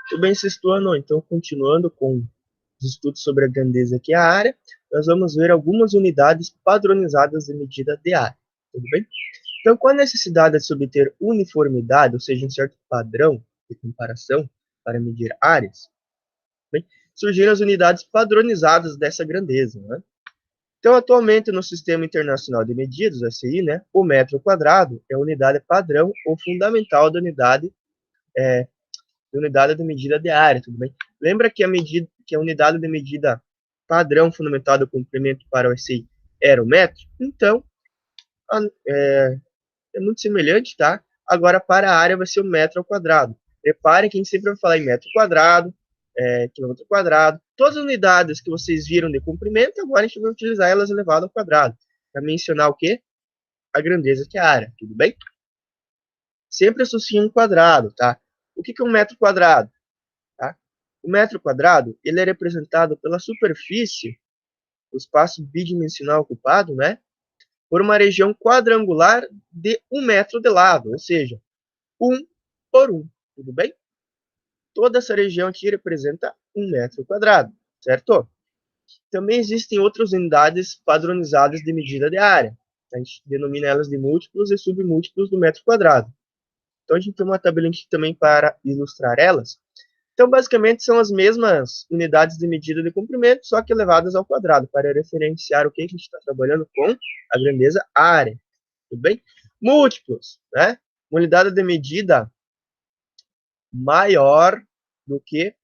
Tudo bem, sexto ano? Então, continuando com os estudos sobre a grandeza que é a área, nós vamos ver algumas unidades padronizadas de medida de área. Tudo bem? Então, com a necessidade de se obter uniformidade, ou seja, um certo padrão de comparação para medir áreas, bem, surgiram as unidades padronizadas dessa grandeza, né? Então, atualmente, no Sistema Internacional de Medidas, SI, né, o metro quadrado é a unidade padrão ou fundamental da unidade de medida de área, tudo bem? Lembra que a unidade de medida padrão fundamental do comprimento para o SI era o metro? Então, é muito semelhante, tá? Agora, para a área, vai ser o metro ao quadrado. Repare que a gente sempre vai falar em metro quadrado, quilômetro quadrado. Todas as unidades que vocês viram de comprimento, agora a gente vai utilizar elas elevado ao quadrado. Para mencionar o quê? A grandeza que é a área, tudo bem? Sempre associa um quadrado, tá? O que é um metro quadrado? Tá? O metro quadrado ele é representado pela superfície, o espaço bidimensional ocupado, né, por uma região quadrangular de 1 metro de lado, ou seja, 1 por 1, tudo bem? Toda essa região aqui representa 1 metro quadrado, certo? Também existem outras unidades padronizadas de medida de área. A gente denomina elas de múltiplos e submúltiplos do metro quadrado. Então, a gente tem uma tabelinha aqui também para ilustrar elas. Então, basicamente, são as mesmas unidades de medida de comprimento, só que elevadas ao quadrado, para referenciar o que a gente está trabalhando com a grandeza área. Tudo bem? Múltiplos, né? Uma unidade de medida maior do que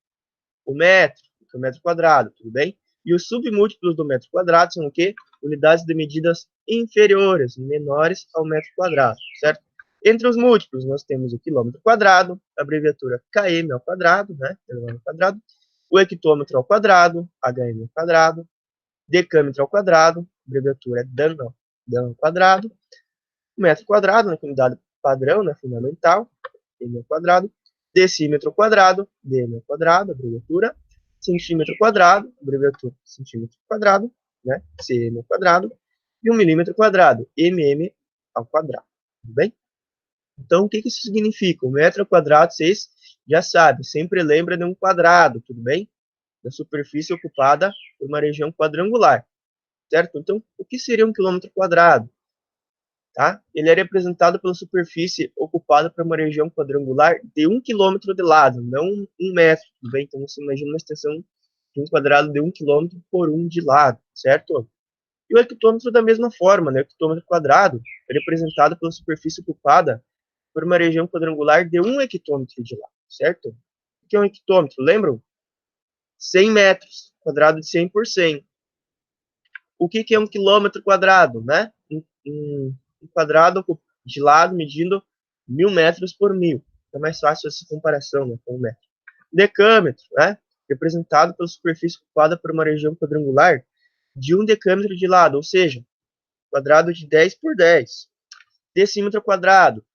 o metro quadrado, tudo bem? E os submúltiplos do metro quadrado são o quê? Unidades de medidas inferiores, menores ao metro quadrado, certo? Entre os múltiplos, nós temos o quilômetro quadrado, a abreviatura km ao quadrado, né? Ao quadrado, o hectômetro ao quadrado, hm ao quadrado, decâmetro ao quadrado, a abreviatura é dan ao quadrado, o metro quadrado, né? Unidade padrão, né? Fundamental, m ao quadrado, decímetro ao quadrado, dm ao quadrado, abreviatura, centímetro quadrado, abreviatura centímetro quadrado, né? cm ao quadrado, e 1 milímetro quadrado, mm ao quadrado, tudo bem? Então, o que isso significa? O metro quadrado, vocês já sabem, sempre lembra de um quadrado, tudo bem? Da superfície ocupada por uma região quadrangular, certo? Então, o que seria um quilômetro quadrado? Tá? Ele é representado pela superfície ocupada por uma região quadrangular de 1 quilômetro de lado, não 1 metro, tudo bem? Então, você imagina uma extensão de um quadrado de 1 quilômetro por 1 de lado, certo? E o hectômetro da mesma forma, né? O hectômetro quadrado é representado pela superfície ocupada por uma região quadrangular de 1 hectômetro de lado, certo? O que é um hectômetro? Lembram? 100 metros, quadrado de 100 por 100. O que é um quilômetro quadrado, né? Um quadrado de lado medindo 1000 metros por 1000. É mais fácil essa comparação, né, com o metro. Decâmetro, né? Representado pela superfície ocupada por uma região quadrangular de 1 decâmetro de lado, ou seja, quadrado de 10 por 10. Decímetro quadrado,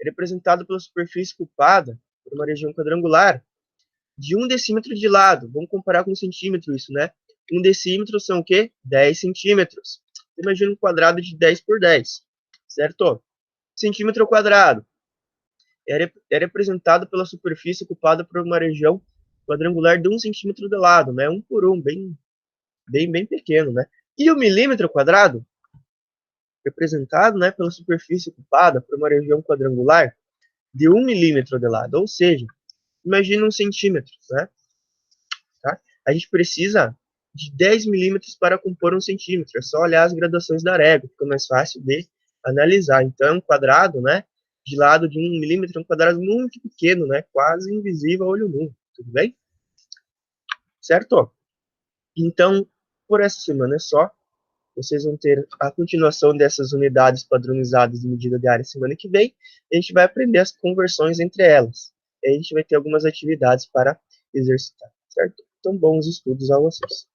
representado pela superfície ocupada por uma região quadrangular de 1 decímetro de lado. Vamos comparar com um centímetro isso, né? 1 decímetro são o quê? 10 centímetros. Imagina um quadrado de 10 por 10, certo? Centímetro ao quadrado é representado pela superfície ocupada por uma região quadrangular de 1 centímetro de lado, né? 1 por 1, bem pequeno, né? E o milímetro quadrado, representado, né, pela superfície ocupada por uma região quadrangular de 1 milímetro de lado, ou seja, imagina 1 centímetro, né? Tá? A gente precisa de 10 milímetros para compor 1 centímetro. É só olhar as graduações da régua, fica mais fácil de analisar. Então, um quadrado, né, de lado de 1 milímetro, é um quadrado muito pequeno, né, quase invisível a olho nu. Tudo bem? Certo? Então, por essa semana é só. Vocês vão ter a continuação dessas unidades padronizadas de medida de área semana que vem. A gente vai aprender as conversões entre elas. E a gente vai ter algumas atividades para exercitar, certo? Então, bons estudos a vocês.